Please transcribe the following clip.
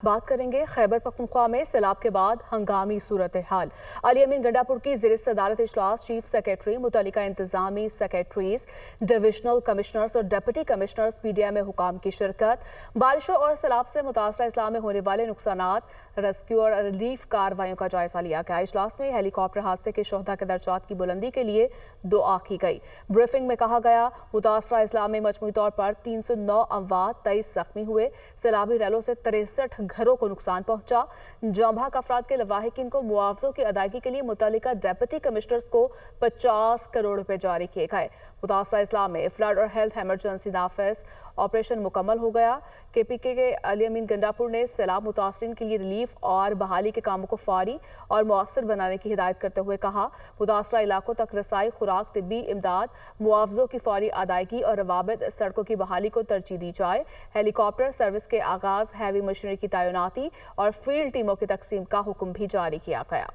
بات کریں گے خیبر پختونخوا میں سیلاب کے بعد ہنگامی صورتحال۔ علی امین گنڈاپور کی زیر صدارت اجلاس چیف سیکریٹری، متعلقہ انتظامی سیکریٹریز، ڈویژنل کمشنرز اور deputy commissioners P D M حکام کی شرکت۔ بارشوں اور سیلاب سے متاثرہ اضلاع میں ہونے والے نقصانات، ریسکیو اور ریلیف کارروائیوں کا جائزہ لیا گیا۔ اجلاس میں ہیلی کاپٹر حادثے کے شہداء کے درجات کی بلندی کے لیے دعا کی گئی۔ بریفنگ میں کہا گیا متاثرہ اضلاع میں مجموعی طور پر 309 اموات، 23 زخمی ہوئے۔ سیلابی ریلوں سے 63 گھروں کو نقصان پہنچا۔ جاں بحق افراد کے لواحقین کو معاوضوں کی ادائیگی کے لیے متعلقہ ڈپٹی کمشنرز کو 50 کروڑ روپے جاری کیے گئے۔ متاثرہ اضلاع میں فلڈ اور ہیلتھ ایمرجنسی نافذ، آپریشن مکمل ہو گیا۔ کے پی کے علی امین گنڈاپور نے سیلاب متاثرین کے لیے ریلیف اور بحالی کے کاموں کو فوری اور مؤثر بنانے کی ہدایت کرتے ہوئے کہا متاثرہ علاقوں تک رسائی، خوراک، طبی امداد، معاوضوں کی فوری ادائیگی اور روابط سڑکوں کی بحالی کو ترجیح دی جائے۔ ہیلی کاپٹر سروس کے آغاز، ہیوی مشینری کی تعیناتی اور فیلڈ ٹیموں کی تقسیم کا حکم بھی جاری کیا گیا۔